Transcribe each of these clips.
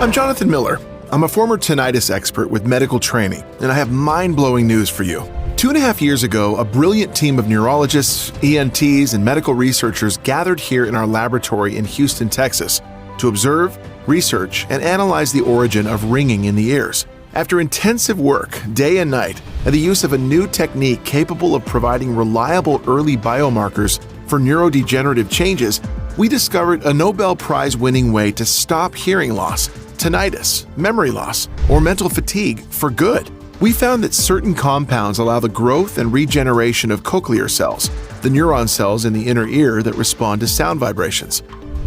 I'm Jonathan Miller. I'm a former tinnitus expert with medical training, and I have mind-blowing news for you. 2.5 years ago, a brilliant team of neurologists, ENTs, and medical researchers gathered here in our laboratory in Houston, Texas, to observe, research, and analyze the origin of ringing in the ears. After intensive work, day and night, and the use of a new technique capable of providing reliable early biomarkers for neurodegenerative changes, we discovered a Nobel Prize-winning way to stop hearing loss, tinnitus, memory loss, or mental fatigue for good. We found that certain compounds allow the growth and regeneration of cochlear cells, the neuron cells in the inner ear that respond to sound vibrations,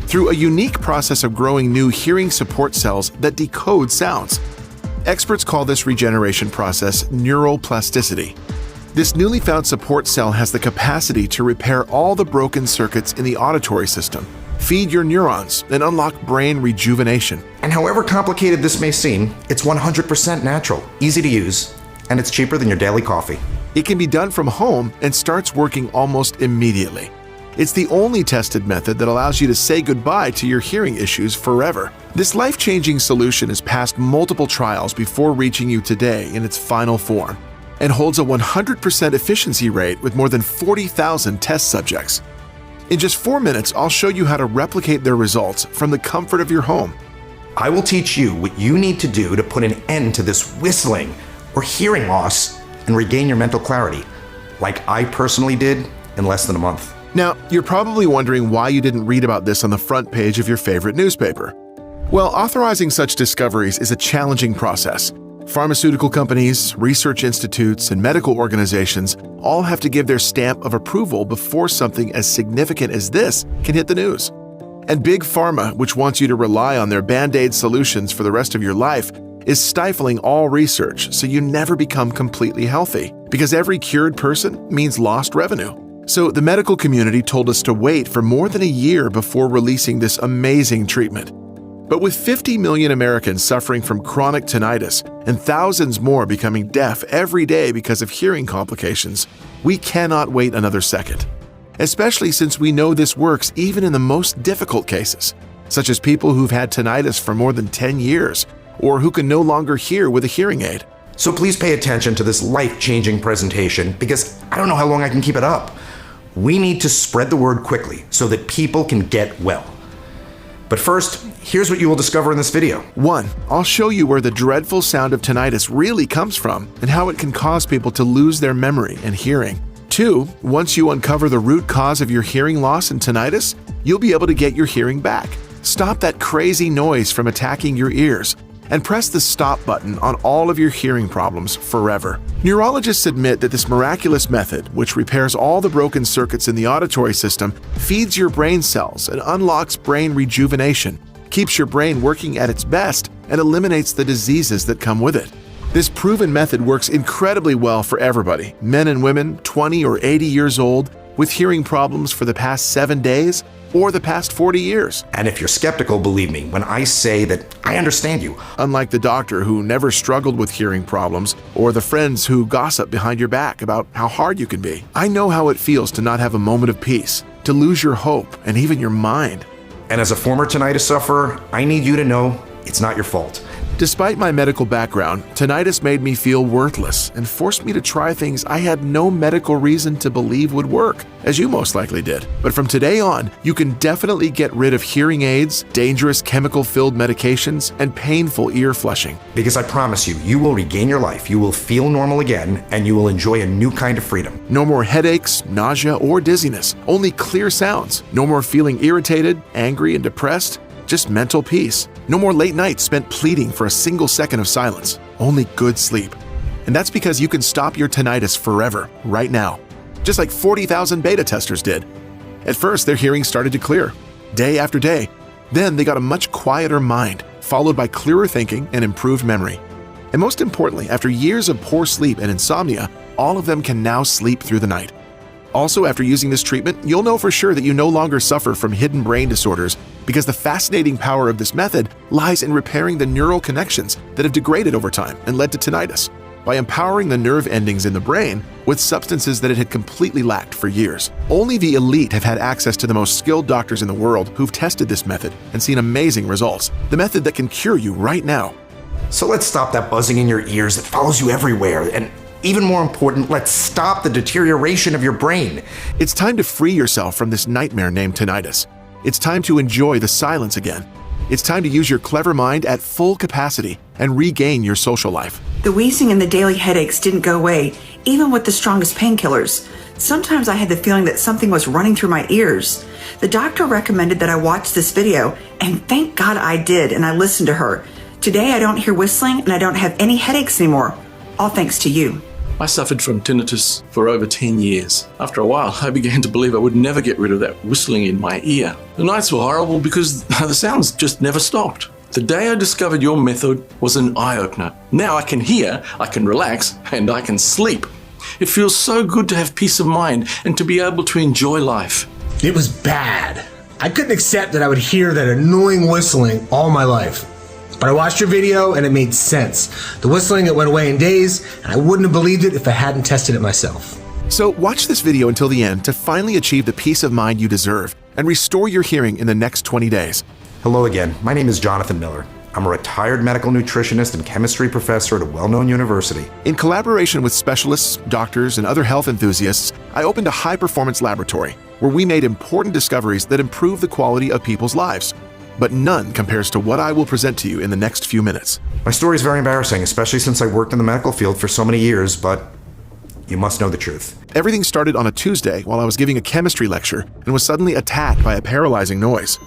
through a unique process of growing new hearing support cells that decode sounds. Experts call this regeneration process neuroplasticity. This newly found support cell has the capacity to repair all the broken circuits in the auditory system, feed your neurons, and unlock brain rejuvenation. And however complicated this may seem, it's 100% natural, easy to use, and it's cheaper than your daily coffee. It can be done from home and starts working almost immediately. It's the only tested method that allows you to say goodbye to your hearing issues forever. This life-changing solution has passed multiple trials before reaching you today in its final form, and holds a 100% efficiency rate with more than 40,000 test subjects. In just 4 minutes, I'll show you how to replicate their results from the comfort of your home. I will teach you what you need to do to put an end to this whistling or hearing loss and regain your mental clarity, like I personally did in less than a month. Now, you're probably wondering why you didn't read about this on the front page of your favorite newspaper. Well, authorizing such discoveries is a challenging process. Pharmaceutical companies, research institutes, and medical organizations all have to give their stamp of approval before something as significant as this can hit the news. And Big Pharma, which wants you to rely on their Band-Aid solutions for the rest of your life, is stifling all research so you never become completely healthy, because every cured person means lost revenue. So the medical community told us to wait for more than a year before releasing this amazing treatment. But with 50 million Americans suffering from chronic tinnitus and thousands more becoming deaf every day because of hearing complications, we cannot wait another second. Especially since we know this works even in the most difficult cases, such as people who've had tinnitus for more than 10 years, or who can no longer hear with a hearing aid. So please pay attention to this life-changing presentation, because I don't know how long I can keep it up. We need to spread the word quickly so that people can get well. But first, here's what you will discover in this video. 1. I'll show you where the dreadful sound of tinnitus really comes from and how it can cause people to lose their memory and hearing. 2. Once you uncover the root cause of your hearing loss and tinnitus, you'll be able to get your hearing back. Stop that crazy noise from attacking your ears, and press the stop button on all of your hearing problems forever. Neurologists admit that this miraculous method, which repairs all the broken circuits in the auditory system, feeds your brain cells and unlocks brain rejuvenation, keeps your brain working at its best, and eliminates the diseases that come with it. This proven method works incredibly well for everybody, men and women, 20 or 80 years old, with hearing problems for the past 7 days or the past 40 years. And if you're skeptical, believe me when I say that I understand you. Unlike the doctor who never struggled with hearing problems, or the friends who gossip behind your back about how hard you can be, I know how it feels to not have a moment of peace, to lose your hope and even your mind. And as a former tinnitus sufferer, I need you to know it's not your fault. Despite my medical background, tinnitus made me feel worthless and forced me to try things I had no medical reason to believe would work, as you most likely did. But from today on, you can definitely get rid of hearing aids, dangerous chemical-filled medications, and painful ear flushing. Because I promise you, you will regain your life, you will feel normal again, and you will enjoy a new kind of freedom. No more headaches, nausea, or dizziness. Only clear sounds. No more feeling irritated, angry, and depressed. Just mental peace. No more late nights spent pleading for a single second of silence. Only good sleep. And that's because you can stop your tinnitus forever, right now. Just like 40,000 beta testers did. At first, their hearing started to clear, day after day. Then they got a much quieter mind, followed by clearer thinking and improved memory. And most importantly, after years of poor sleep and insomnia, all of them can now sleep through the night. Also, after using this treatment, you'll know for sure that you no longer suffer from hidden brain disorders, because the fascinating power of this method lies in repairing the neural connections that have degraded over time and led to tinnitus. by empowering the nerve endings in the brain with substances that it had completely lacked for years. Only the elite have had access to the most skilled doctors in the world who've tested this method and seen amazing results. The method that can cure you right now. So let's stop that buzzing in your ears that follows you everywhere. And even more important, let's stop the deterioration of your brain. It's time to free yourself from this nightmare named tinnitus. It's time to enjoy the silence again. It's time to use your clever mind at full capacity and regain your social life. The wheezing and the daily headaches didn't go away, even with the strongest painkillers. Sometimes I had the feeling that something was running through my ears. The doctor recommended that I watch this video, and thank God I did, and I listened to her. Today I don't hear whistling and I don't have any headaches anymore, all thanks to you. I suffered from tinnitus for over 10 years. After a while, I began to believe I would never get rid of that whistling in my ear. The nights were horrible because the sounds just never stopped. The day I discovered your method was an eye-opener. Now I can hear, I can relax, and I can sleep. It feels so good to have peace of mind and to be able to enjoy life. It was bad. I couldn't accept that I would hear that annoying whistling all my life. But I watched your video and it made sense. The whistling, it went away in days, and I wouldn't have believed it if I hadn't tested it myself. So watch this video until the end to finally achieve the peace of mind you deserve and restore your hearing in the next 20 days. Hello again. My name is Jonathan Miller. I'm a retired medical nutritionist and chemistry professor at a well-known university. In collaboration with specialists, doctors, and other health enthusiasts, I opened a high-performance laboratory where we made important discoveries that improve the quality of people's lives. But none compares to what I will present to you in the next few minutes. My story is very embarrassing, especially since I worked in the medical field for so many years, but you must know the truth. Everything started on a Tuesday while I was giving a chemistry lecture and was suddenly attacked by a paralyzing noise.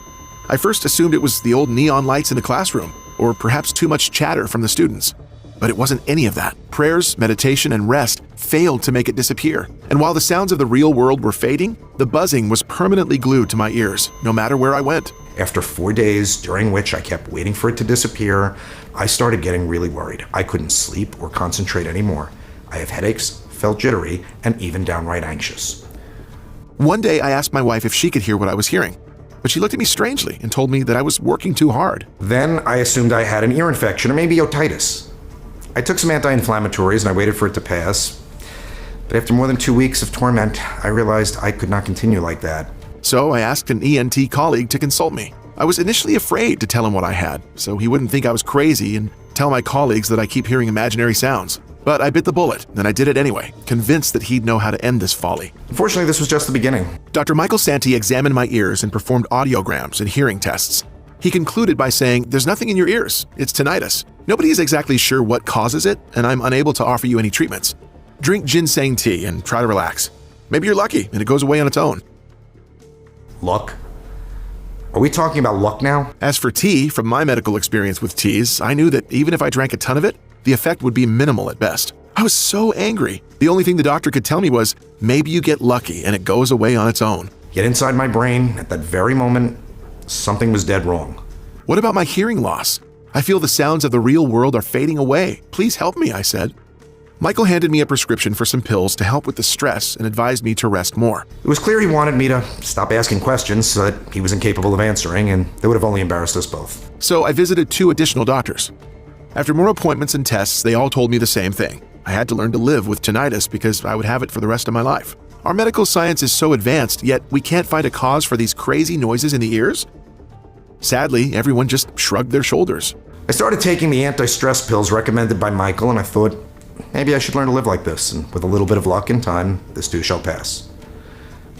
I first assumed it was the old neon lights in the classroom, or perhaps too much chatter from the students. But it wasn't any of that. Prayers, meditation, and rest failed to make it disappear. And while the sounds of the real world were fading, the buzzing was permanently glued to my ears, no matter where I went. After 4 days, during which I kept waiting for it to disappear, I started getting really worried. I couldn't sleep or concentrate anymore. I have headaches, felt jittery, and even downright anxious. One day I asked my wife if she could hear what I was hearing, but she looked at me strangely and told me that I was working too hard. Then I assumed I had an ear infection or maybe otitis. I took some anti-inflammatories and I waited for it to pass. But after more than 2 weeks of torment, I realized I could not continue like that. So I asked an ENT colleague to consult me. I was initially afraid to tell him what I had, so he wouldn't think I was crazy and tell my colleagues that I keep hearing imaginary sounds. But I bit the bullet, and I did it anyway, convinced that he'd know how to end this folly. Unfortunately, this was just the beginning. Dr. Michael Santi examined my ears and performed audiograms and hearing tests. He concluded by saying, "There's nothing in your ears. It's tinnitus. Nobody is exactly sure what causes it, and I'm unable to offer you any treatments. Drink ginseng tea and try to relax. Maybe you're lucky and it goes away on its own." Luck? Are we talking about luck now? As for tea, from my medical experience with teas, I knew that even if I drank a ton of it, the effect would be minimal at best. I was so angry. The only thing the doctor could tell me was, maybe you get lucky and it goes away on its own. Yet inside my brain, at that very moment, something was dead wrong. What about my hearing loss? I feel the sounds of the real world are fading away. Please help me, I said. Michael handed me a prescription for some pills to help with the stress and advised me to rest more. It was clear he wanted me to stop asking questions so that he was incapable of answering, and that would have only embarrassed us both. So I visited 2 additional doctors. After more appointments and tests, they all told me the same thing. I had to learn to live with tinnitus because I would have it for the rest of my life. Our medical science is so advanced, yet we can't find a cause for these crazy noises in the ears? Sadly, everyone just shrugged their shoulders. I started taking the anti-stress pills recommended by Michael, and I thought, maybe I should learn to live like this, and with a little bit of luck and time, this too shall pass.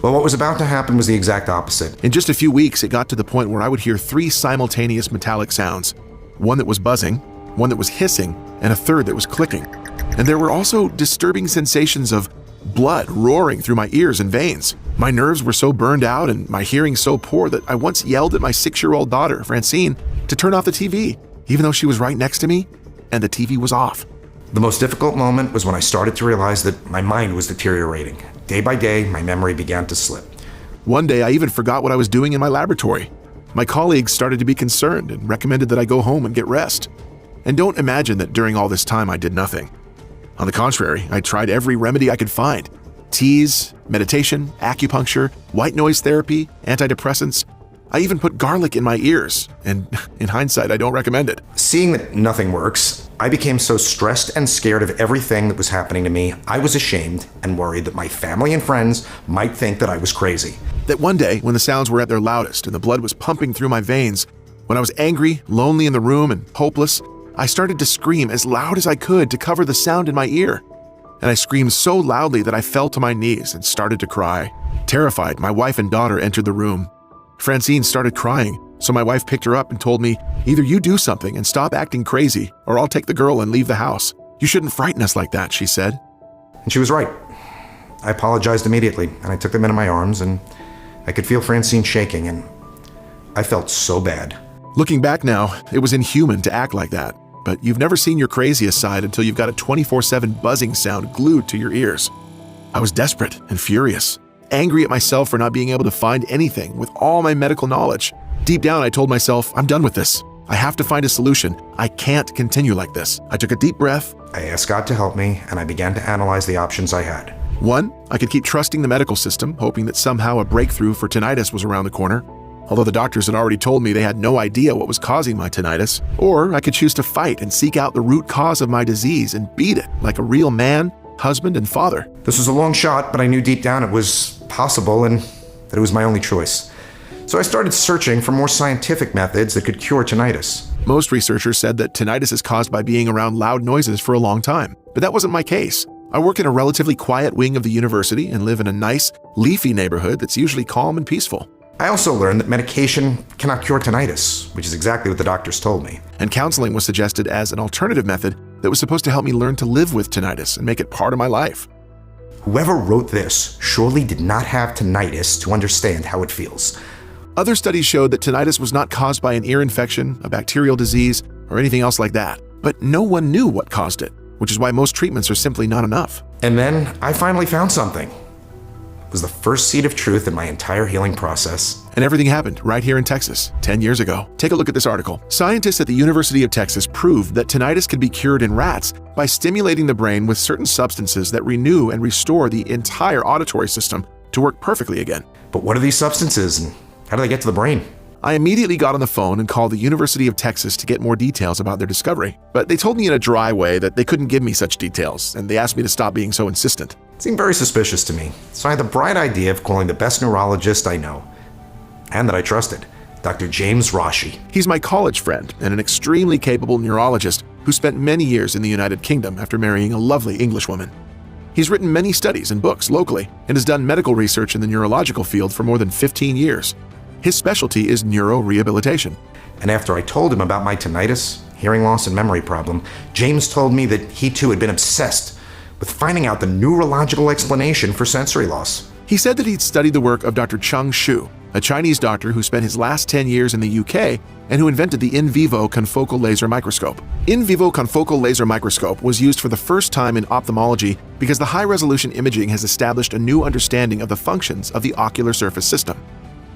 Well, what was about to happen was the exact opposite. In just a few weeks, it got to the point where I would hear 3 simultaneous metallic sounds. One that was buzzing, one that was hissing, and a third that was clicking. And there were also disturbing sensations of blood roaring through my ears and veins. My nerves were so burned out and my hearing so poor that I once yelled at my 6-year-old daughter, Francine, to turn off the TV, even though she was right next to me and the TV was off. The most difficult moment was when I started to realize that my mind was deteriorating. Day by day, my memory began to slip. One day, I even forgot what I was doing in my laboratory. My colleagues started to be concerned and recommended that I go home and get rest. And don't imagine that during all this time I did nothing. On the contrary, I tried every remedy I could find. Teas, meditation, acupuncture, white noise therapy, antidepressants. I even put garlic in my ears, and in hindsight, I don't recommend it. Seeing that nothing works, I became so stressed and scared of everything that was happening to me, I was ashamed and worried that my family and friends might think that I was crazy. That one day, when the sounds were at their loudest and the blood was pumping through my veins, when I was angry, lonely in the room, and hopeless, I started to scream as loud as I could to cover the sound in my ear. And I screamed so loudly that I fell to my knees and started to cry. Terrified, my wife and daughter entered the room. Francine started crying, so my wife picked her up and told me, "Either you do something and stop acting crazy, or I'll take the girl and leave the house. You shouldn't frighten us like that," she said. And she was right. I apologized immediately, and I took them into my arms, and I could feel Francine shaking, and I felt so bad. Looking back now, it was inhuman to act like that, but you've never seen your craziest side until you've got a 24/7 buzzing sound glued to your ears. I was desperate and furious, angry at myself for not being able to find anything with all my medical knowledge. Deep down, I told myself, I'm done with this. I have to find a solution. I can't continue like this. I took a deep breath. I asked God to help me, and I began to analyze the options I had. 1, I could keep trusting the medical system, hoping that somehow a breakthrough for tinnitus was around the corner, although the doctors had already told me they had no idea what was causing my tinnitus. Or I could choose to fight and seek out the root cause of my disease and beat it like a real man, husband, and father. This was a long shot, but I knew deep down it was possible and that it was my only choice. So I started searching for more scientific methods that could cure tinnitus. Most researchers said that tinnitus is caused by being around loud noises for a long time, but that wasn't my case. I work in a relatively quiet wing of the university and live in a nice, leafy neighborhood that's usually calm and peaceful. I also learned that medication cannot cure tinnitus, which is exactly what the doctors told me. And counseling was suggested as an alternative method that was supposed to help me learn to live with tinnitus and make it part of my life. Whoever wrote this surely did not have tinnitus to understand how it feels. Other studies showed that tinnitus was not caused by an ear infection, a bacterial disease, or anything else like that. But no one knew what caused it, which is why most treatments are simply not enough. And then I finally found something. It was the first seed of truth in my entire healing process. And everything happened right here in Texas, 10 years ago. Take a look at this article. Scientists at the University of Texas proved that tinnitus can be cured in rats by stimulating the brain with certain substances that renew and restore the entire auditory system to work perfectly again. But what are these substances and how do they get to the brain? I immediately got on the phone and called the University of Texas to get more details about their discovery. But they told me in a dry way that they couldn't give me such details, and they asked me to stop being so insistent. It seemed very suspicious to me, so I had the bright idea of calling the best neurologist I know, and that I trusted, Dr. James Rashi. He's my college friend and an extremely capable neurologist who spent many years in the United Kingdom after marrying a lovely English woman. He's written many studies and books locally and has done medical research in the neurological field for more than 15 years. His specialty is neurorehabilitation. And after I told him about my tinnitus, hearing loss, and memory problem, James told me that he too had been obsessed with finding out the neurological explanation for sensory loss. He said that he'd studied the work of Dr. Cheng Xu, a Chinese doctor who spent his last 10 years in the UK and who invented the in vivo confocal laser microscope. In vivo confocal laser microscope was used for the first time in ophthalmology because the high-resolution imaging has established a new understanding of the functions of the ocular surface system.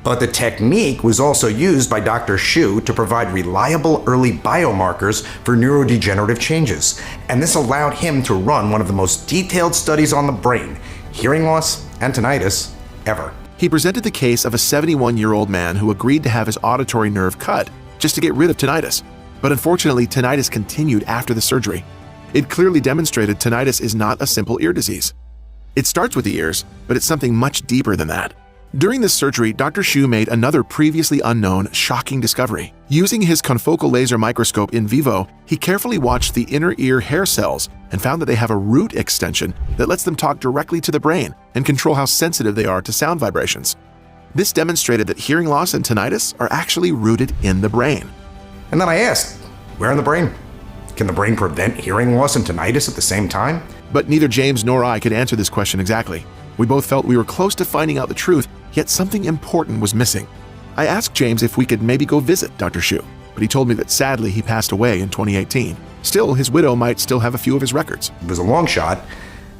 But the technique was also used by Dr. Xu to provide reliable early biomarkers for neurodegenerative changes, and this allowed him to run one of the most detailed studies on the brain, hearing loss, and tinnitus ever. He presented the case of a 71-year-old man who agreed to have his auditory nerve cut just to get rid of tinnitus. But unfortunately, tinnitus continued after the surgery. It clearly demonstrated tinnitus is not a simple ear disease. It starts with the ears, but it's something much deeper than that. During this surgery, Dr. Xu made another previously unknown, shocking discovery. Using his confocal laser microscope in vivo, he carefully watched the inner ear hair cells and found that they have a root extension that lets them talk directly to the brain and control how sensitive they are to sound vibrations. This demonstrated that hearing loss and tinnitus are actually rooted in the brain. And then I asked, where in the brain? Can the brain prevent hearing loss and tinnitus at the same time? But neither James nor I could answer this question exactly. We both felt we were close to finding out the truth, yet something important was missing. I asked James if we could maybe go visit Dr. Xu, but he told me that sadly he passed away in 2018. Still, his widow might still have a few of his records. It was a long shot,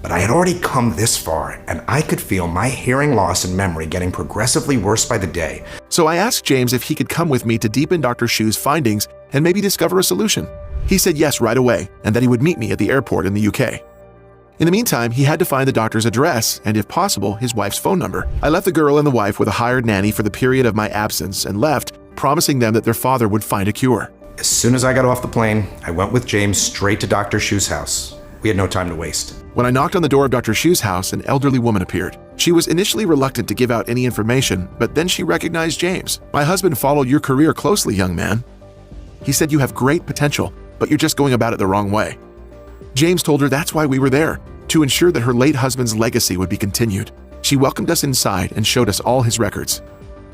but I had already come this far, and I could feel my hearing loss and memory getting progressively worse by the day. So I asked James if he could come with me to deepen Dr. Xu's findings and maybe discover a solution. He said yes right away, and that he would meet me at the airport in the UK. In the meantime, he had to find the doctor's address and, if possible, his wife's phone number. I left the girl and the wife with a hired nanny for the period of my absence and left, promising them that their father would find a cure. As soon as I got off the plane, I went with James straight to Dr. Shu's house. We had no time to waste. When I knocked on the door of Dr. Shu's house, an elderly woman appeared. She was initially reluctant to give out any information, but then she recognized James. "My husband followed your career closely, young man. He said you have great potential, but you're just going about it the wrong way." James told her that's why we were there, to ensure that her late husband's legacy would be continued. She welcomed us inside and showed us all his records.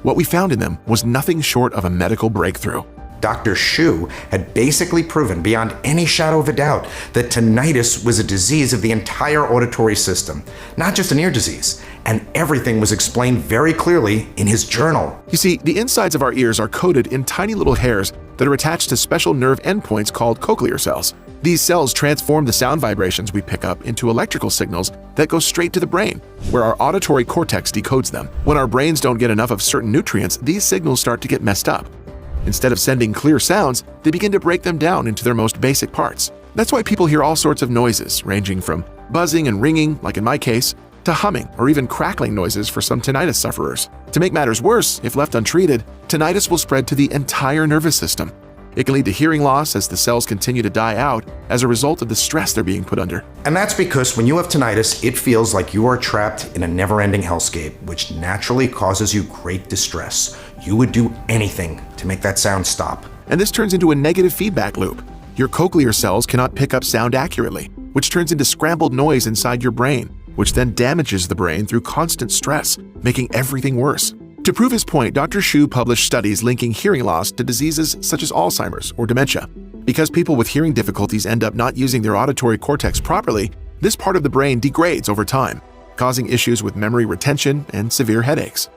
What we found in them was nothing short of a medical breakthrough. Dr. Shu had basically proven beyond any shadow of a doubt that tinnitus was a disease of the entire auditory system, not just an ear disease, and everything was explained very clearly in his journal. You see, the insides of our ears are coated in tiny little hairs that are attached to special nerve endpoints called cochlear cells. These cells transform the sound vibrations we pick up into electrical signals that go straight to the brain, where our auditory cortex decodes them. When our brains don't get enough of certain nutrients, these signals start to get messed up. Instead of sending clear sounds, they begin to break them down into their most basic parts. That's why people hear all sorts of noises, ranging from buzzing and ringing, like in my case, to humming or even crackling noises for some tinnitus sufferers. To make matters worse, if left untreated, tinnitus will spread to the entire nervous system. It can lead to hearing loss as the cells continue to die out as a result of the stress they're being put under. And that's because when you have tinnitus, it feels like you are trapped in a never-ending hellscape, which naturally causes you great distress. You would do anything to make that sound stop. And this turns into a negative feedback loop. Your cochlear cells cannot pick up sound accurately, which turns into scrambled noise inside your brain, which then damages the brain through constant stress, making everything worse. To prove his point, Dr. Shu published studies linking hearing loss to diseases such as Alzheimer's or dementia. Because people with hearing difficulties end up not using their auditory cortex properly, this part of the brain degrades over time, causing issues with memory retention and severe headaches.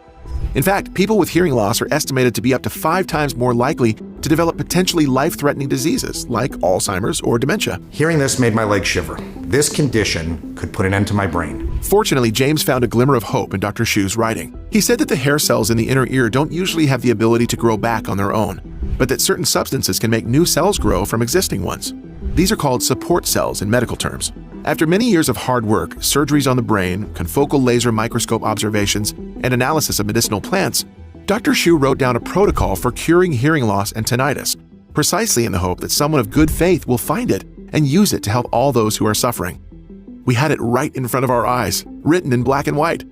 In fact, people with hearing loss are estimated to be up to 5 times more likely to develop potentially life-threatening diseases like Alzheimer's or dementia. Hearing this made my legs shiver. This condition could put an end to my brain. Fortunately, James found a glimmer of hope in Dr. Shu's writing. He said that the hair cells in the inner ear don't usually have the ability to grow back on their own, but that certain substances can make new cells grow from existing ones. These are called support cells in medical terms. After many years of hard work, surgeries on the brain, confocal laser microscope observations, and analysis of medicinal plants, Dr. Shu wrote down a protocol for curing hearing loss and tinnitus, precisely in the hope that someone of good faith will find it and use it to help all those who are suffering. We had it right in front of our eyes, written in black and white.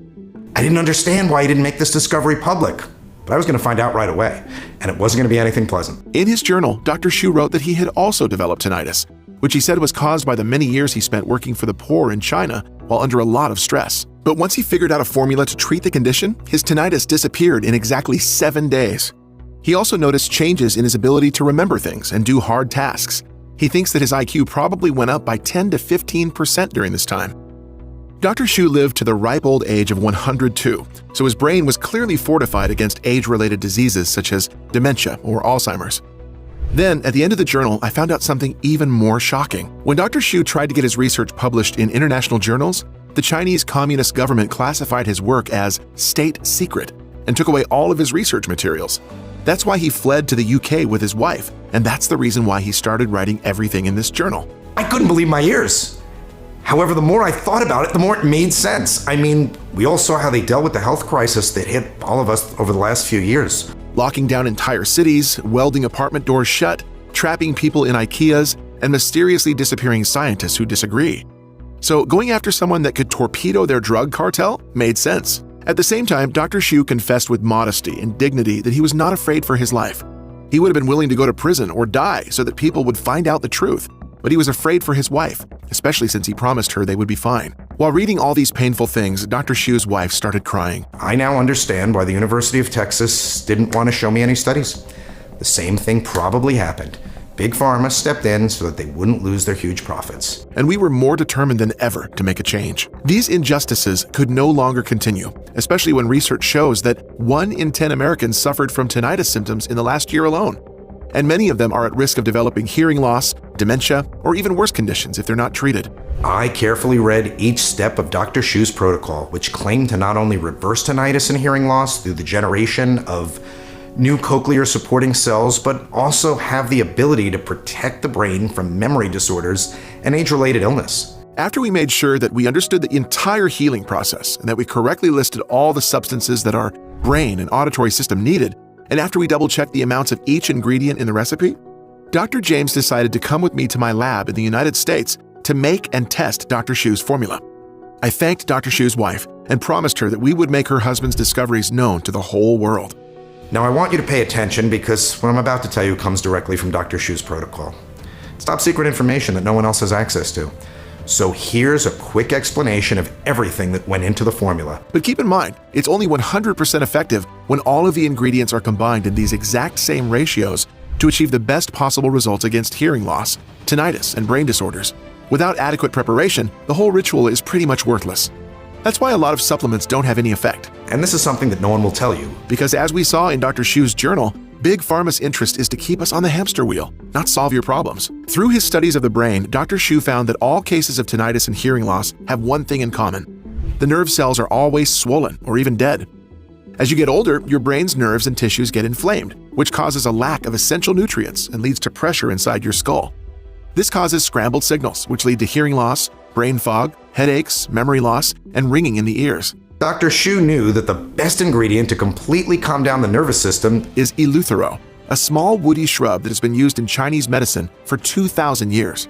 I didn't understand why he didn't make this discovery public, but I was going to find out right away, and it wasn't going to be anything pleasant. In his journal, Dr. Shu wrote that he had also developed tinnitus, which he said was caused by the many years he spent working for the poor in China while under a lot of stress. But once he figured out a formula to treat the condition, his tinnitus disappeared in exactly 7 days. He also noticed changes in his ability to remember things and do hard tasks. He thinks that his IQ probably went up by 10 to 15% during this time. Dr. Shu lived to the ripe old age of 102, so his brain was clearly fortified against age-related diseases such as dementia or Alzheimer's. Then, at the end of the journal, I found out something even more shocking. When Dr. Shu tried to get his research published in international journals, the Chinese Communist government classified his work as state secret and took away all of his research materials. That's why he fled to the UK with his wife, and that's the reason why he started writing everything in this journal. I couldn't believe my ears. However, the more I thought about it, the more it made sense. I mean, we all saw how they dealt with the health crisis that hit all of us over the last few years. Locking down entire cities, welding apartment doors shut, trapping people in IKEAs, and mysteriously disappearing scientists who disagree. So going after someone that could torpedo their drug cartel made sense. At the same time, Dr. Shu confessed with modesty and dignity that he was not afraid for his life. He would have been willing to go to prison or die so that people would find out the truth, but he was afraid for his wife, especially since he promised her they would be fine. While reading all these painful things, Dr. Shu's wife started crying. I now understand why the University of Texas didn't want to show me any studies. The same thing probably happened. Big Pharma stepped in so that they wouldn't lose their huge profits. And we were more determined than ever to make a change. These injustices could no longer continue, especially when research shows that 1 in 10 Americans suffered from tinnitus symptoms in the last year alone. And many of them are at risk of developing hearing loss, dementia, or even worse conditions if they're not treated. I carefully read each step of Dr. Shu's protocol, which claimed to not only reverse tinnitus and hearing loss through the generation of new cochlear supporting cells, but also have the ability to protect the brain from memory disorders and age-related illness. After we made sure that we understood the entire healing process and that we correctly listed all the substances that our brain and auditory system needed, and after we double-checked the amounts of each ingredient in the recipe, Dr. James decided to come with me to my lab in the United States to make and test Dr. Shu's formula. I thanked Dr. Shu's wife and promised her that we would make her husband's discoveries known to the whole world. Now I want you to pay attention because what I'm about to tell you comes directly from Dr. Shu's protocol. It's top secret information that no one else has access to. So here's a quick explanation of everything that went into the formula. But keep in mind, it's only 100% effective when all of the ingredients are combined in these exact same ratios to achieve the best possible results against hearing loss, tinnitus, and brain disorders. Without adequate preparation, the whole ritual is pretty much worthless. That's why a lot of supplements don't have any effect. And this is something that no one will tell you. Because as we saw in Dr. Shu's journal, Big Pharma's interest is to keep us on the hamster wheel, not solve your problems. Through his studies of the brain, Dr. Shu found that all cases of tinnitus and hearing loss have one thing in common. The nerve cells are always swollen or even dead. As you get older, your brain's nerves and tissues get inflamed, which causes a lack of essential nutrients and leads to pressure inside your skull. This causes scrambled signals, which lead to hearing loss, brain fog, headaches, memory loss, and ringing in the ears. Dr. Shu knew that the best ingredient to completely calm down the nervous system is eleuthero, a small woody shrub that has been used in Chinese medicine for 2,000 years.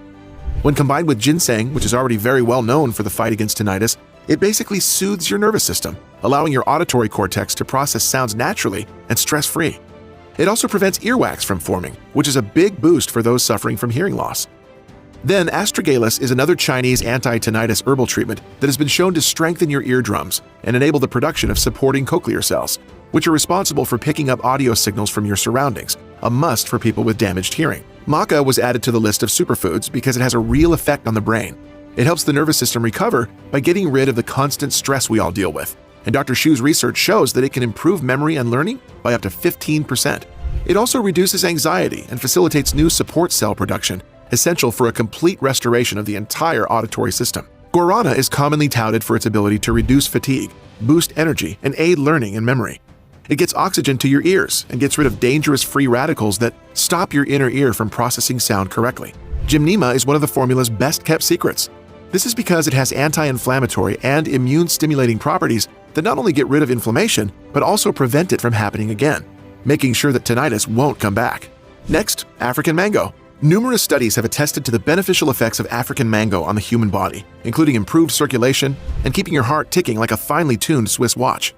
When combined with ginseng, which is already very well known for the fight against tinnitus, it basically soothes your nervous system, allowing your auditory cortex to process sounds naturally and stress-free. It also prevents earwax from forming, which is a big boost for those suffering from hearing loss. Then, astragalus is another Chinese anti-tinnitus herbal treatment that has been shown to strengthen your eardrums and enable the production of supporting cochlear cells, which are responsible for picking up audio signals from your surroundings, a must for people with damaged hearing. Maca was added to the list of superfoods because it has a real effect on the brain. It helps the nervous system recover by getting rid of the constant stress we all deal with. And Dr. Shu's research shows that it can improve memory and learning by up to 15%. It also reduces anxiety and facilitates new support cell production, essential for a complete restoration of the entire auditory system. Guarana is commonly touted for its ability to reduce fatigue, boost energy, and aid learning and memory. It gets oxygen to your ears and gets rid of dangerous free radicals that stop your inner ear from processing sound correctly. Gymnema is one of the formula's best-kept secrets. This is because it has anti-inflammatory and immune-stimulating properties that not only get rid of inflammation, but also prevent it from happening again, making sure that tinnitus won't come back. Next, African mango. Numerous studies have attested to the beneficial effects of African mango on the human body, including improved circulation and keeping your heart ticking like a finely tuned Swiss watch.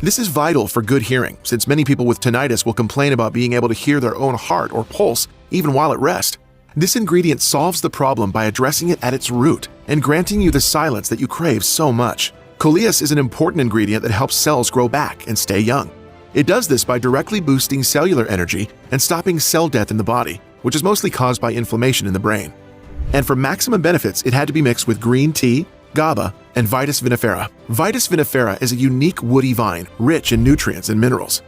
This is vital for good hearing, since many people with tinnitus will complain about being able to hear their own heart or pulse even while at rest. This ingredient solves the problem by addressing it at its root and granting you the silence that you crave so much. Coleus is an important ingredient that helps cells grow back and stay young. It does this by directly boosting cellular energy and stopping cell death in the body, which is mostly caused by inflammation in the brain. And for maximum benefits, it had to be mixed with green tea, GABA, and Vitis vinifera. Vitis vinifera is a unique woody vine, rich in nutrients and minerals.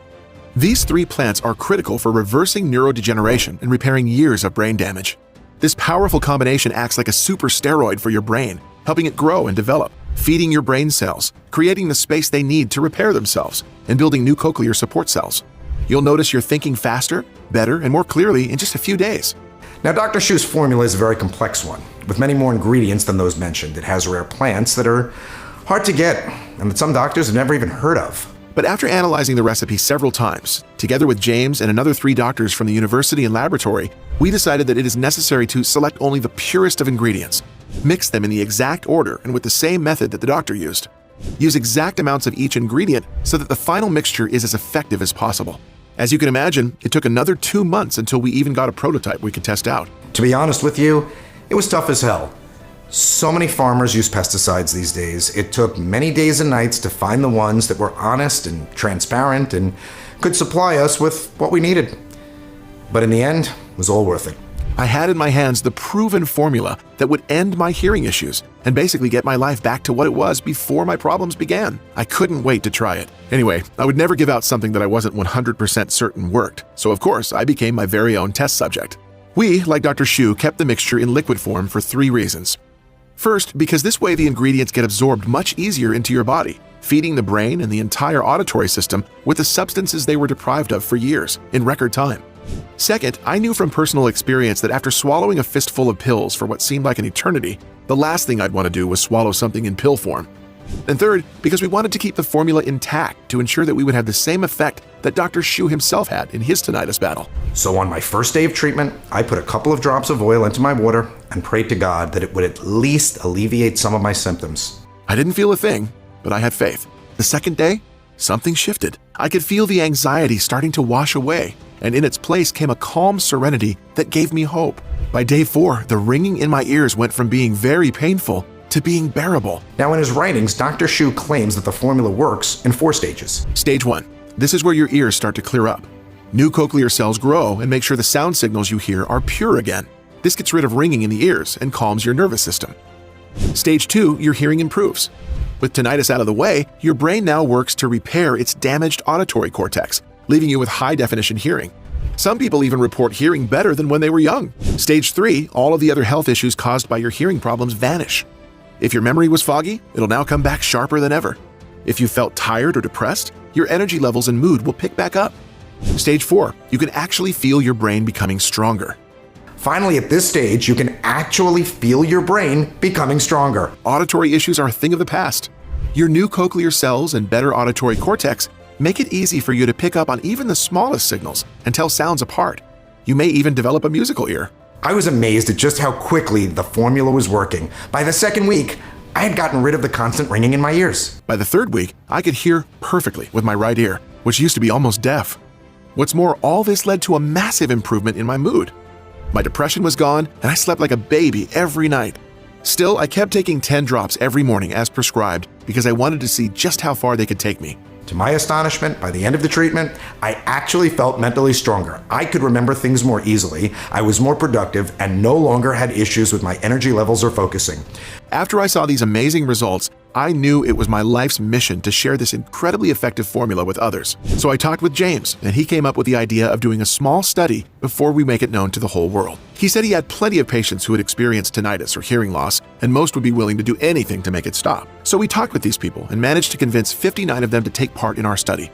These three plants are critical for reversing neurodegeneration and repairing years of brain damage. This powerful combination acts like a super steroid for your brain, helping it grow and develop, feeding your brain cells, creating the space they need to repair themselves, and building new cochlear support cells. You'll notice you're thinking faster, better, and more clearly in just a few days. Now, Dr. Shu's formula is a very complex one, with many more ingredients than those mentioned. It has rare plants that are hard to get, and that some doctors have never even heard of. But after analyzing the recipe several times, together with James and another 3 doctors from the university and laboratory, we decided that it is necessary to select only the purest of ingredients, mix them in the exact order and with the same method that the doctor used. Use exact amounts of each ingredient so that the final mixture is as effective as possible. As you can imagine, it took another 2 months until we even got a prototype we could test out. To be honest with you, it was tough as hell. So many farmers use pesticides these days. It took many days and nights to find the ones that were honest and transparent and could supply us with what we needed. But in the end, it was all worth it. I had in my hands the proven formula that would end my hearing issues and basically get my life back to what it was before my problems began. I couldn't wait to try it. Anyway, I would never give out something that I wasn't 100% certain worked, so of course I became my very own test subject. We, like Dr. Shu, kept the mixture in liquid form for 3 reasons. First, because this way the ingredients get absorbed much easier into your body, feeding the brain and the entire auditory system with the substances they were deprived of for years, in record time. Second, I knew from personal experience that after swallowing a fistful of pills for what seemed like an eternity, the last thing I'd want to do was swallow something in pill form. And third, because we wanted to keep the formula intact to ensure that we would have the same effect that Dr. Shu himself had in his tinnitus battle. So on my first day of treatment, I put a couple of drops of oil into my water and prayed to God that it would at least alleviate some of my symptoms. I didn't feel a thing, but I had faith. The second day, something shifted. I could feel the anxiety starting to wash away, and in its place came a calm serenity that gave me hope. By day 4, the ringing in my ears went from being very painful to being bearable. Now in his writings, Dr. Shu claims that the formula works in 4 stages. Stage 1. This is where your ears start to clear up. New cochlear cells grow and make sure the sound signals you hear are pure again. This gets rid of ringing in the ears and calms your nervous system. Stage 2, your hearing improves. With tinnitus out of the way, your brain now works to repair its damaged auditory cortex, leaving you with high-definition hearing. Some people even report hearing better than when they were young. Stage 3, all of the other health issues caused by your hearing problems vanish. If your memory was foggy, it'll now come back sharper than ever. If you felt tired or depressed, your energy levels and mood will pick back up. Stage 4, you can actually feel your brain becoming stronger. Finally, at this stage, you can actually feel your brain becoming stronger. Auditory issues are a thing of the past. Your new cochlear cells and better auditory cortex make it easy for you to pick up on even the smallest signals and tell sounds apart. You may even develop a musical ear. I was amazed at just how quickly the formula was working. By the second week, I had gotten rid of the constant ringing in my ears. By the third week, I could hear perfectly with my right ear, which used to be almost deaf. What's more, all this led to a massive improvement in my mood. My depression was gone, and I slept like a baby every night. Still, I kept taking 10 drops every morning as prescribed because I wanted to see just how far they could take me. To my astonishment, by the end of the treatment, I actually felt mentally stronger. I could remember things more easily, I was more productive, and no longer had issues with my energy levels or focusing. After I saw these amazing results, I knew it was my life's mission to share this incredibly effective formula with others. So I talked with James, and he came up with the idea of doing a small study before we make it known to the whole world. He said he had plenty of patients who had experienced tinnitus or hearing loss, and most would be willing to do anything to make it stop. So we talked with these people and managed to convince 59 of them to take part in our study.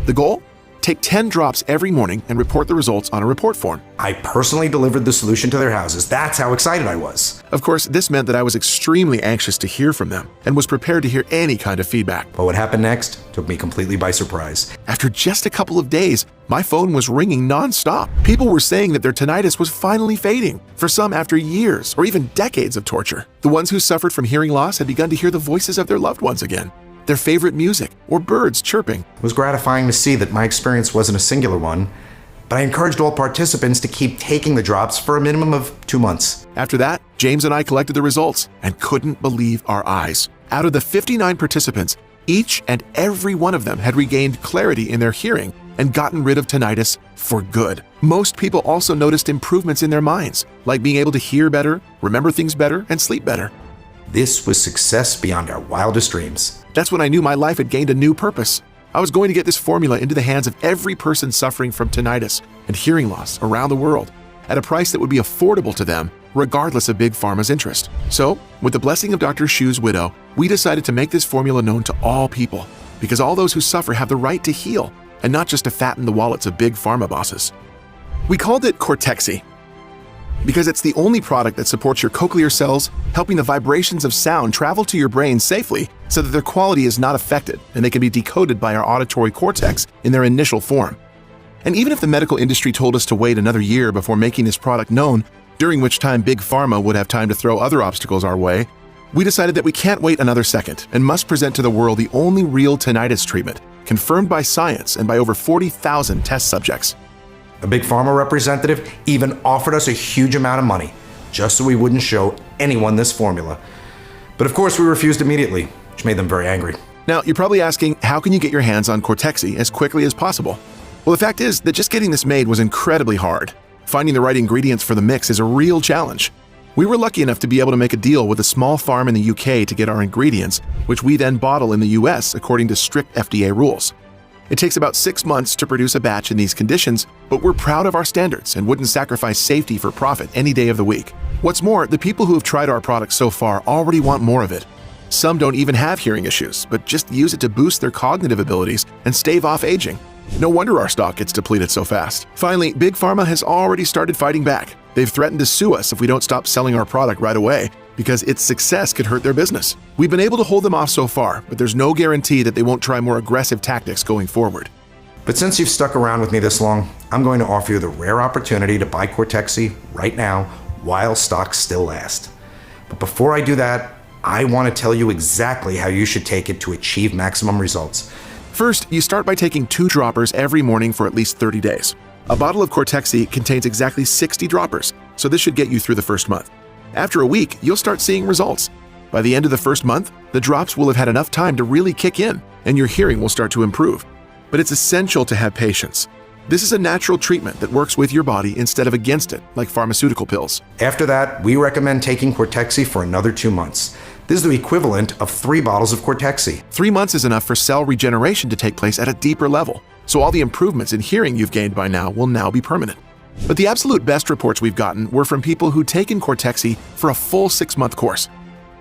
The goal? Take 10 drops every morning and report the results on a report form. I personally delivered the solution to their houses. That's how excited I was. Of course, this meant that I was extremely anxious to hear from them and was prepared to hear any kind of feedback. But what happened next took me completely by surprise. After just a couple of days, my phone was ringing nonstop. People were saying that their tinnitus was finally fading, for some after years or even decades of torture. The ones who suffered from hearing loss had begun to hear the voices of their loved ones again, their favorite music, or birds chirping. It was gratifying to see that my experience wasn't a singular one, but I encouraged all participants to keep taking the drops for a minimum of 2 months. After that, James and I collected the results and couldn't believe our eyes. Out of the 59 participants, each and every one of them had regained clarity in their hearing and gotten rid of tinnitus for good. Most people also noticed improvements in their minds, like being able to hear better, remember things better, and sleep better. This was success beyond our wildest dreams. That's when I knew my life had gained a new purpose. I was going to get this formula into the hands of every person suffering from tinnitus and hearing loss around the world at a price that would be affordable to them, regardless of Big Pharma's interest. So, with the blessing of Dr. Shu's widow, we decided to make this formula known to all people, because all those who suffer have the right to heal and not just to fatten the wallets of Big Pharma bosses. We called it Cortexi because it's the only product that supports your cochlear cells, helping the vibrations of sound travel to your brain safely so that their quality is not affected and they can be decoded by our auditory cortex in their initial form. And even if the medical industry told us to wait another year before making this product known, during which time Big Pharma would have time to throw other obstacles our way, we decided that we can't wait another second and must present to the world the only real tinnitus treatment, confirmed by science and by over 40,000 test subjects. A Big Pharma representative even offered us a huge amount of money, just so we wouldn't show anyone this formula. But of course we refused immediately, which made them very angry. Now, you're probably asking, how can you get your hands on Cortexi as quickly as possible? Well, the fact is that just getting this made was incredibly hard. Finding the right ingredients for the mix is a real challenge. We were lucky enough to be able to make a deal with a small farm in the UK to get our ingredients, which we then bottle in the US according to strict FDA rules. It takes about 6 months to produce a batch in these conditions, but we're proud of our standards and wouldn't sacrifice safety for profit any day of the week. What's more, the people who have tried our product so far already want more of it. Some don't even have hearing issues, but just use it to boost their cognitive abilities and stave off aging. No wonder our stock gets depleted so fast. Finally, Big Pharma has already started fighting back. They've threatened to sue us if we don't stop selling our product right away, because its success could hurt their business. We've been able to hold them off so far, but there's no guarantee that they won't try more aggressive tactics going forward. But since you've stuck around with me this long, I'm going to offer you the rare opportunity to buy Cortexi right now while stocks still last. But before I do that, I want to tell you exactly how you should take it to achieve maximum results. First, you start by taking 2 droppers every morning for at least 30 days. A bottle of Cortexi contains exactly 60 droppers, so this should get you through the first month. After a week, you'll start seeing results. By the end of the first month, the drops will have had enough time to really kick in, and your hearing will start to improve. But it's essential to have patience. This is a natural treatment that works with your body instead of against it, like pharmaceutical pills. After that, we recommend taking Cortexi for another 2 months. This is the equivalent of 3 bottles of Cortexi. 3 months is enough for cell regeneration to take place at a deeper level, so all the improvements in hearing you've gained by now will now be permanent. But the absolute best reports we've gotten were from people who'd taken Cortexi for a full 6-month course.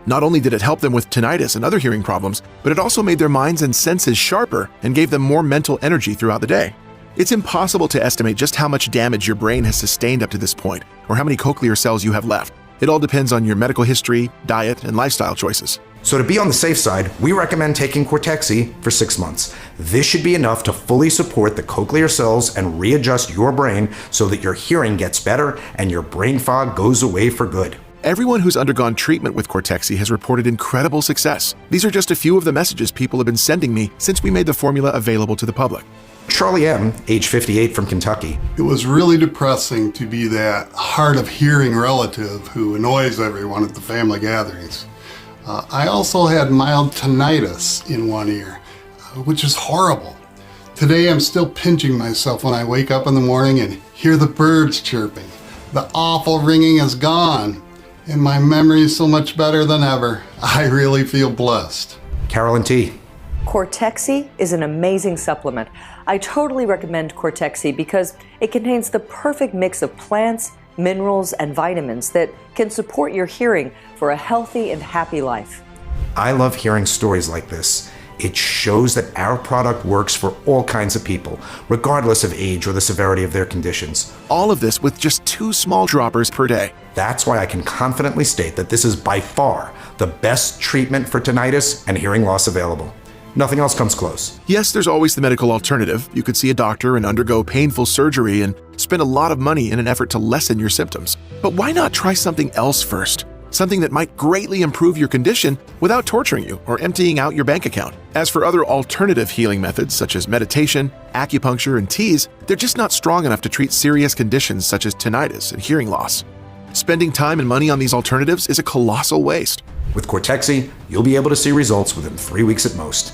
Not only did it help them with tinnitus and other hearing problems, but it also made their minds and senses sharper and gave them more mental energy throughout the day. It's impossible to estimate just how much damage your brain has sustained up to this point, or how many cochlear cells you have left. It all depends on your medical history, diet, and lifestyle choices. So to be on the safe side, we recommend taking Cortexi for 6 months. This should be enough to fully support the cochlear cells and readjust your brain so that your hearing gets better and your brain fog goes away for good. Everyone who's undergone treatment with Cortexi has reported incredible success. These are just a few of the messages people have been sending me since we made the formula available to the public. Charlie M., age 58 from Kentucky. It was really depressing to be that hard of hearing relative who annoys everyone at the family gatherings. I also had mild tinnitus in one ear, which is horrible. Today I'm still pinching myself when I wake up in the morning and hear the birds chirping. The awful ringing is gone, and my memory is so much better than ever. I really feel blessed. Carolyn T. Cortexi is an amazing supplement. I totally recommend Cortexi because it contains the perfect mix of plants, minerals, and vitamins that can support your hearing for a healthy and happy life. I love hearing stories like this. It shows that our product works for all kinds of people, regardless of age or the severity of their conditions. All of this with just 2 small droppers per day. That's why I can confidently state that this is by far the best treatment for tinnitus and hearing loss available. Nothing else comes close. Yes, there's always the medical alternative. You could see a doctor and undergo painful surgery and spend a lot of money in an effort to lessen your symptoms. But why not try something else first? Something that might greatly improve your condition without torturing you or emptying out your bank account. As for other alternative healing methods such as meditation, acupuncture, and teas, they're just not strong enough to treat serious conditions such as tinnitus and hearing loss. Spending time and money on these alternatives is a colossal waste. With Cortexi, you'll be able to see results within 3 weeks at most.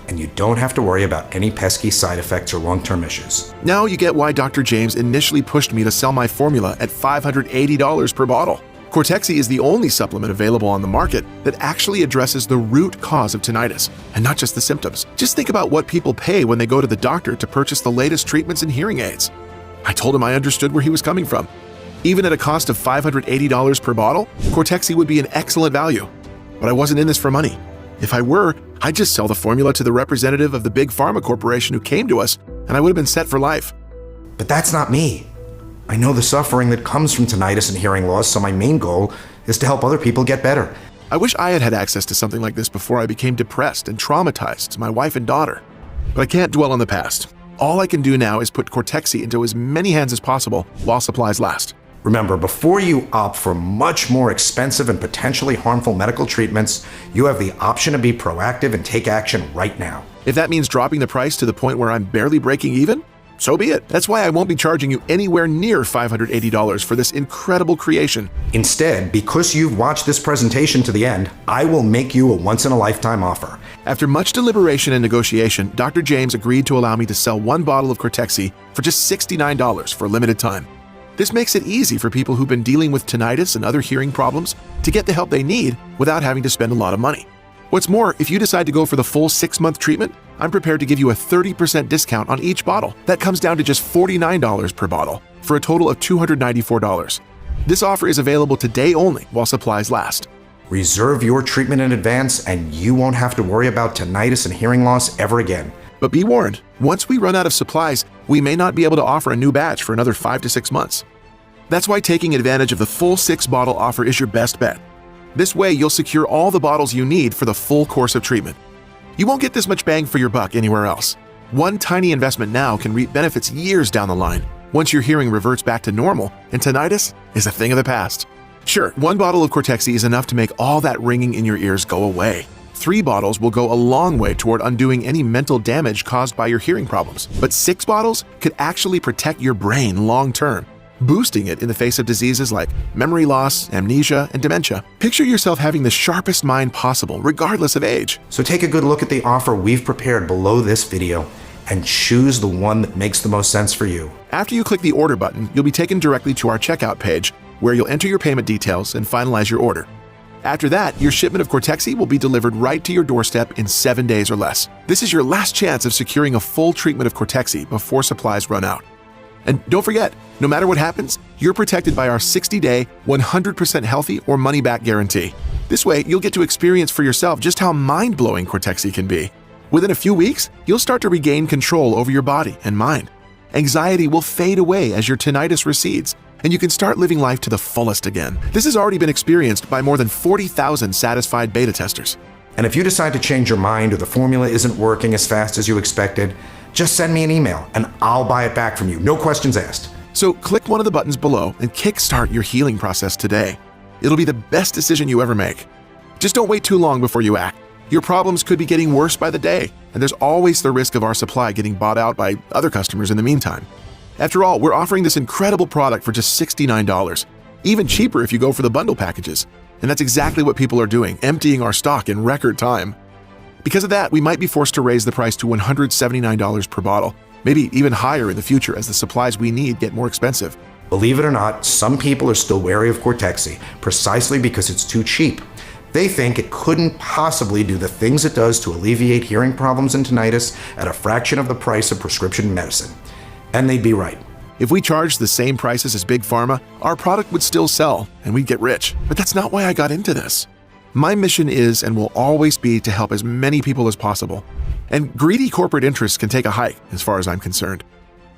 And you don't have to worry about any pesky side effects or long-term issues. Now you get why Dr. James initially pushed me to sell my formula at $580 per bottle. Cortexi is the only supplement available on the market that actually addresses the root cause of tinnitus, and not just the symptoms. Just think about what people pay when they go to the doctor to purchase the latest treatments and hearing aids. I told him I understood where he was coming from. Even at a cost of $580 per bottle, Cortexi would be an excellent value. But I wasn't in this for money. If I were, I'd just sell the formula to the representative of the big pharma corporation who came to us, and I would have been set for life. But that's not me. I know the suffering that comes from tinnitus and hearing loss, so my main goal is to help other people get better. I wish I had had access to something like this before I became depressed and traumatized to my wife and daughter. But I can't dwell on the past. All I can do now is put Cortexi into as many hands as possible while supplies last. Remember, before you opt for much more expensive and potentially harmful medical treatments, you have the option to be proactive and take action right now. If that means dropping the price to the point where I'm barely breaking even, so be it. That's why I won't be charging you anywhere near $580 for this incredible creation. Instead, because you've watched this presentation to the end, I will make you a once-in-a-lifetime offer. After much deliberation and negotiation, Dr. James agreed to allow me to sell 1 bottle of Cortexi for just $69 for a limited time. This makes it easy for people who've been dealing with tinnitus and other hearing problems to get the help they need without having to spend a lot of money. What's more, if you decide to go for the full 6-month treatment, I'm prepared to give you a 30% discount on each bottle. That comes down to just $49 per bottle, for a total of $294. This offer is available today only while supplies last. Reserve your treatment in advance and you won't have to worry about tinnitus and hearing loss ever again. But be warned, once we run out of supplies, we may not be able to offer a new batch for another 5 to 6 months. That's why taking advantage of the full 6-bottle offer is your best bet. This way, you'll secure all the bottles you need for the full course of treatment. You won't get this much bang for your buck anywhere else. One tiny investment now can reap benefits years down the line, once your hearing reverts back to normal and tinnitus is a thing of the past. Sure, 1 bottle of Cortexi is enough to make all that ringing in your ears go away. 3 bottles will go a long way toward undoing any mental damage caused by your hearing problems. But 6 bottles could actually protect your brain long term, boosting it in the face of diseases like memory loss, amnesia, and dementia. Picture yourself having the sharpest mind possible, regardless of age. So take a good look at the offer we've prepared below this video and choose the one that makes the most sense for you. After you click the order button, you'll be taken directly to our checkout page, where you'll enter your payment details and finalize your order. After that, your shipment of Cortexi will be delivered right to your doorstep in 7 days or less. This is your last chance of securing a full treatment of Cortexi before supplies run out. And don't forget, no matter what happens, you're protected by our 60-day, 100% healthy or money-back guarantee. This way, you'll get to experience for yourself just how mind-blowing Cortexi can be. Within a few weeks, you'll start to regain control over your body and mind. Anxiety will fade away as your tinnitus recedes, and you can start living life to the fullest again. This has already been experienced by more than 40,000 satisfied beta testers. And if you decide to change your mind or the formula isn't working as fast as you expected, just send me an email and I'll buy it back from you. No questions asked. So click one of the buttons below and kickstart your healing process today. It'll be the best decision you ever make. Just don't wait too long before you act. Your problems could be getting worse by the day, and there's always the risk of our supply getting bought out by other customers in the meantime. After all, we're offering this incredible product for just $69, even cheaper if you go for the bundle packages. And that's exactly what people are doing, emptying our stock in record time. Because of that, we might be forced to raise the price to $179 per bottle, maybe even higher in the future as the supplies we need get more expensive. Believe it or not, some people are still wary of Cortexi, precisely because it's too cheap. They think it couldn't possibly do the things it does to alleviate hearing problems and tinnitus at a fraction of the price of prescription medicine. And they'd be right. If we charged the same prices as Big Pharma, our product would still sell and we'd get rich. But that's not why I got into this. My mission is and will always be to help as many people as possible. And greedy corporate interests can take a hike as far as I'm concerned.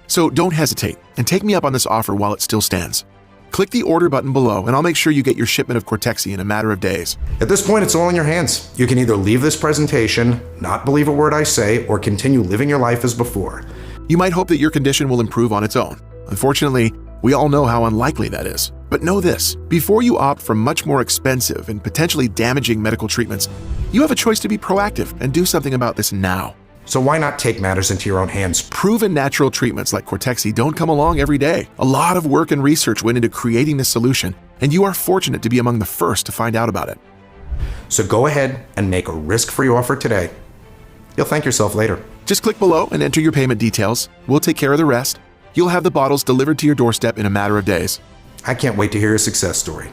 So don't hesitate and take me up on this offer while it still stands. Click the order button below and I'll make sure you get your shipment of Cortexi in a matter of days. At this point, it's all in your hands. You can either leave this presentation, not believe a word I say, or continue living your life as before. You might hope that your condition will improve on its own. Unfortunately, we all know how unlikely that is. But know this, before you opt for much more expensive and potentially damaging medical treatments, you have a choice to be proactive and do something about this now. So why not take matters into your own hands? Proven natural treatments like Cortexi don't come along every day. A lot of work and research went into creating this solution, and you are fortunate to be among the first to find out about it. So go ahead and make a risk-free offer today. You'll thank yourself later. Just click below and enter your payment details. We'll take care of the rest. You'll have the bottles delivered to your doorstep in a matter of days. I can't wait to hear your success story.